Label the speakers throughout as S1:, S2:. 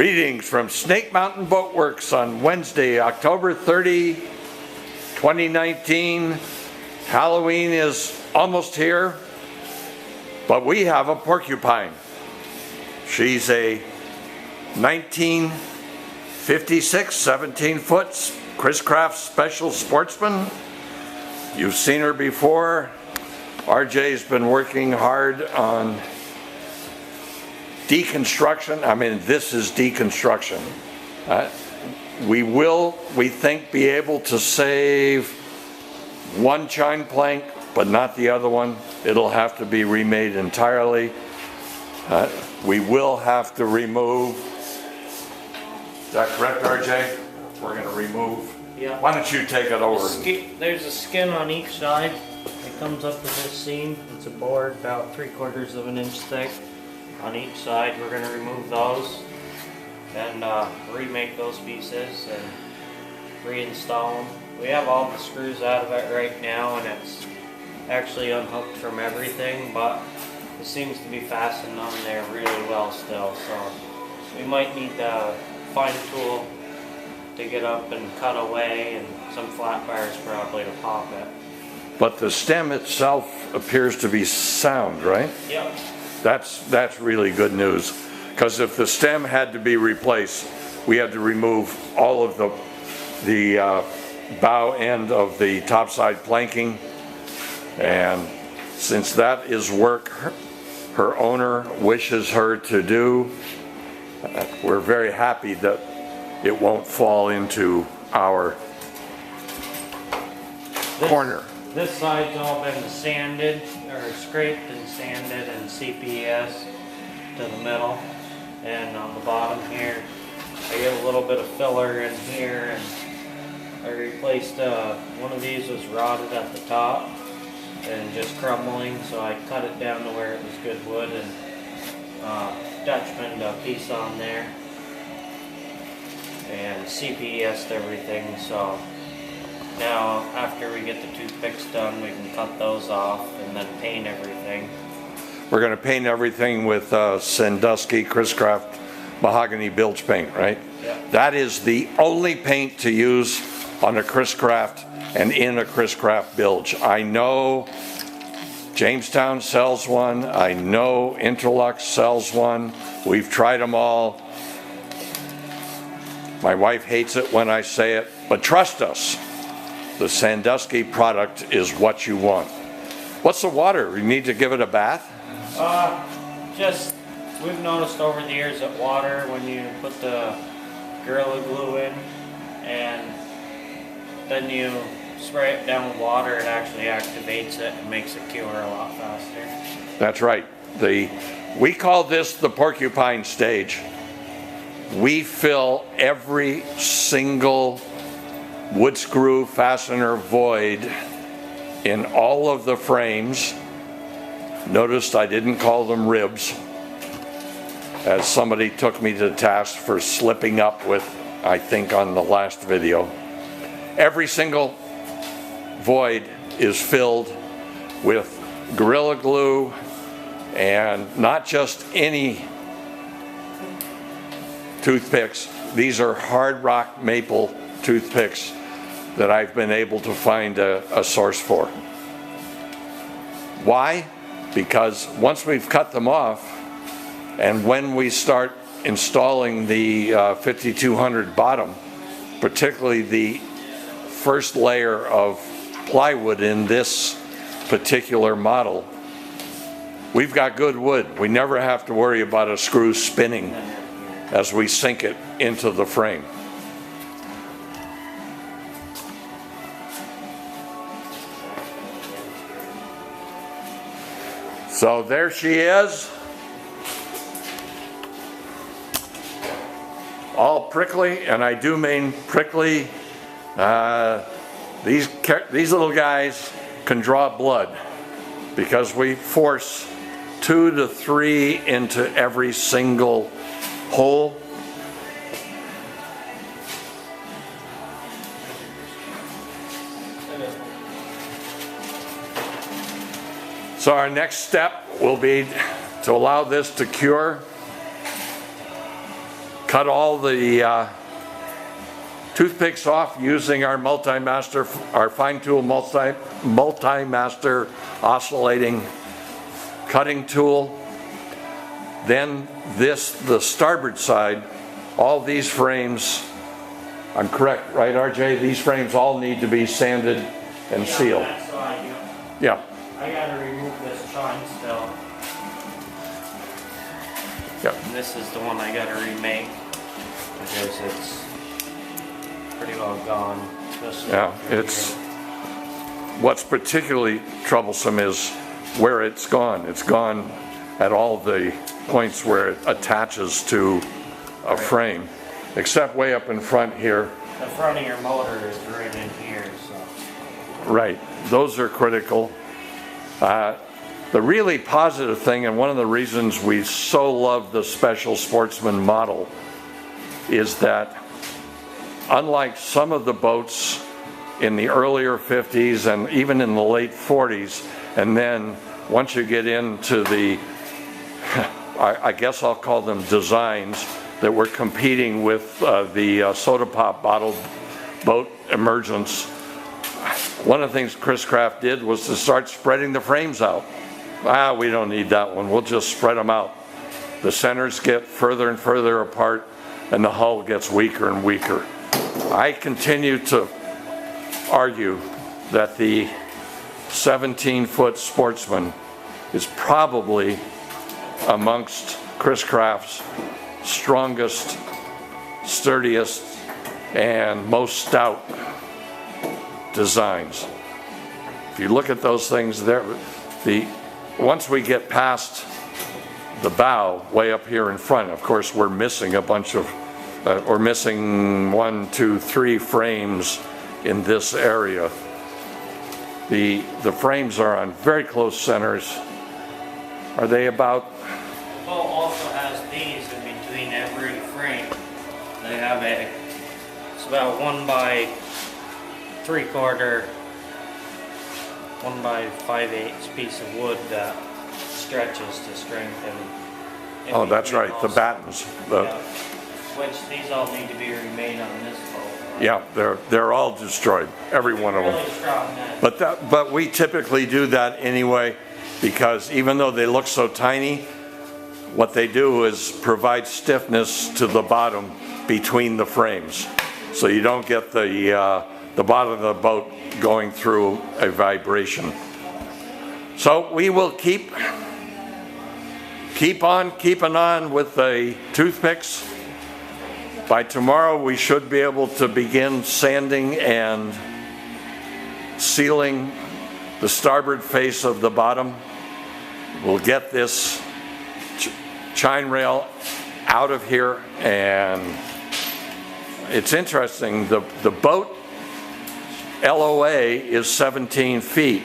S1: Greetings from Snake Mountain Boat Works on Wednesday, October 30, 2019. Halloween is almost here, but we have a porcupine. She's a 1956 17-foot Chris-Craft Special Sportsman. You've seen her before. RJ's been working hard on deconstruction. I mean, this is deconstruction. We will, we think, be able to save one chine plank, but not the other one. It'll have to be remade entirely. We will have to remove, is that correct, RJ? We're going to remove.
S2: Yeah.
S1: Why don't you take it over?
S2: There's a skin on each side. It comes up to this seam. It's a board about 3/4 of an inch thick. On each side, we're going to remove those and remake those pieces and reinstall them. We have all the screws out of it right now, and it's actually unhooked from everything, but it seems to be fastened on there really well still, so we might need the fine tool to get up and cut away, and some flat bars probably to pop it.
S1: But the stem itself appears to be sound, right?
S2: Yep.
S1: That's really good news, because if the stem had to be replaced, we had to remove all of the bow end of the topside planking, and since that is work her owner wishes her to do, we're very happy that it won't fall into our corner.
S2: This side's all been sanded, or scraped and sanded and CPES to the middle. And on the bottom here, I get a little bit of filler in here, and I replaced, one of these was rotted at the top and just crumbling, so I cut it down to where it was good wood and Dutchmaned a piece on there and CPES'd everything. So now, after we get the toothpicks done, we can cut those off and then paint everything.
S1: We're going to paint everything with Sandusky Chris-Craft mahogany bilge paint, right?
S2: Yeah.
S1: That is the only paint to use on a Chris-Craft and in a Chris-Craft bilge. I know Jamestown sells one. I know Interlux sells one. We've tried them all. My wife hates it when I say it, but trust us. The Sandusky product is what you want. What's the water? You need to give it a bath?
S2: Just, we've noticed over the years that water, when you put the Gorilla Glue in and then you spray it down with water, it actually activates it and makes it cure a lot faster.
S1: That's right. We call this the porcupine stage. We fill every single wood screw fastener void in all of the frames. Notice I didn't call them ribs, as somebody took me to task for slipping up with, I think, on the last video. Every single void is filled with Gorilla Glue, and not just any toothpicks. These are hard rock maple toothpicks that I've been able to find a source for. Why? Because once we've cut them off, and when we start installing the 5200 bottom, particularly the first layer of plywood in this particular model, we've got good wood. We never have to worry about a screw spinning as we sink it into the frame. So there she is, all prickly, and I do mean prickly. These little guys can draw blood because we force 2 to 3 into every single hole. So our next step will be to allow this to cure. cut all the toothpicks off using our multi-master, our fine tool multi-master oscillating cutting tool. Then the starboard side, all these frames, I'm correct, right, RJ? These frames all need to be sanded and sealed.
S2: That side,
S1: Yeah.
S2: I gotta remove this chine still.
S1: Yep.
S2: And this is the one I gotta remake because it's pretty well gone.
S1: Yeah, it's, what's particularly troublesome is where it's gone. It's gone at all the points where it attaches to a frame, except way up in front here.
S2: The front of your motor is right in here, so.
S1: Right, those are critical. The really positive thing, and one of the reasons we so love the Special Sportsman model, is that unlike some of the boats in the earlier 50s and even in the late 40s, and then once you get into the, I guess I'll call them designs, that were competing with the soda pop bottle boat emergence, one of the things Chris-Craft did was to start spreading the frames out. We don't need that one, we'll just spread them out. The centers get further and further apart and the hull gets weaker and weaker. I continue to argue that the 17-foot Sportsman is probably amongst Chris-Craft's strongest, sturdiest, and most stout designs. If you look at those things there, once we get past the bow way up here in front, of course we're missing a bunch of, we're missing 1, 2, 3 frames in this area. The frames are on very close centers. Are they about?
S2: The boat also has these in between every frame. They have it's about 1 by 3/4, 1 by 5/8 piece of wood that stretches to strengthen.
S1: Oh, that's right, the battens.
S2: Which these all need to be remade on this boat. Right?
S1: Yeah, they're all destroyed, every one of them.
S2: Really strong net.
S1: But we typically do that anyway, because even though they look so tiny, what they do is provide stiffness to the bottom between the frames, so you don't get the bottom of the boat going through a vibration. So we will keep on keeping on with the toothpicks. By tomorrow we should be able to begin sanding and sealing the starboard face of the bottom. We'll get this chine rail out of here, and it's interesting, the boat LOA is 17 feet,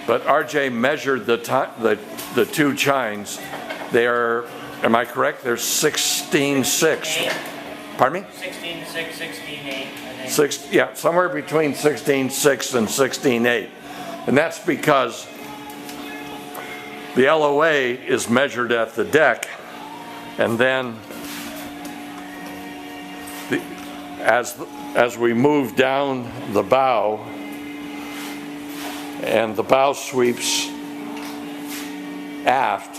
S1: but RJ measured the two chines. They are, am I correct? They're 16.6. Pardon me?
S2: 16.6, 16.8.
S1: Yeah, somewhere between 16.6 and 16.8. And that's because the LOA is measured at the deck, and then as we move down the bow and the bow sweeps aft,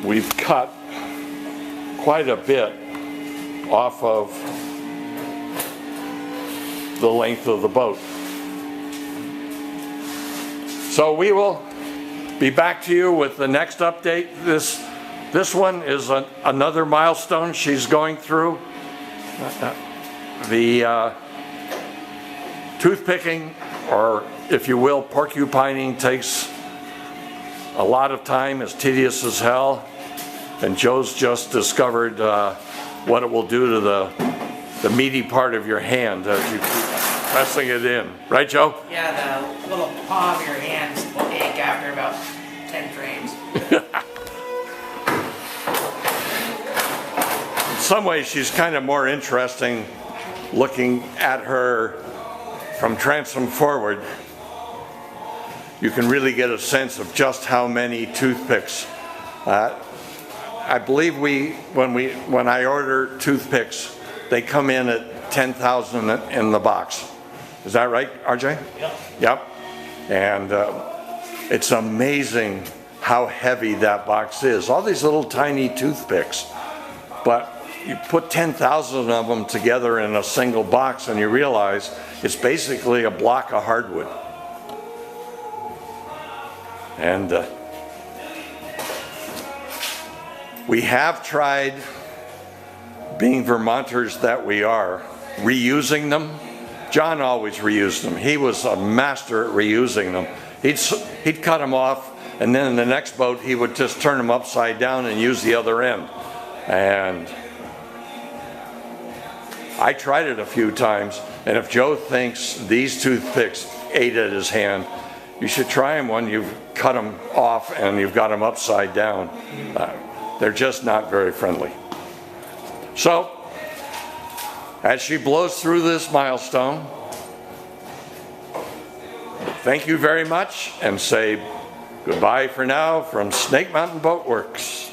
S1: we've cut quite a bit off of the length of the boat. So we will be back to you with the next update. This one is another milestone she's going through. The toothpicking, or if you will, porcupining, takes a lot of time, is tedious as hell, and Joe's just discovered what it will do to the meaty part of your hand as you keep pressing it in. Right, Joe?
S3: Yeah, the little palm of your hands will ache after about 10 frames.
S1: In some ways, she's kind of more interesting looking at her from transom forward. You can really get a sense of just how many toothpicks. I believe when I order toothpicks, they come in at 10,000 in the box. Is that right, RJ?
S2: Yep.
S1: Yep. And it's amazing how heavy that box is. All these little tiny toothpicks, but you put 10,000 of them together in a single box and you realize it's basically a block of hardwood. And we have tried, being Vermonters that we are, reusing them. John always reused them. He was a master at reusing them. He'd cut them off, and then in the next boat he would just turn them upside down and use the other end. And I tried it a few times, and if Joe thinks these toothpicks ate at his hand, you should try them when you've cut them off and you've got them upside down. They're just not very friendly. So, as she blows through this milestone, thank you very much, and say goodbye for now from Snake Mountain Boat Works.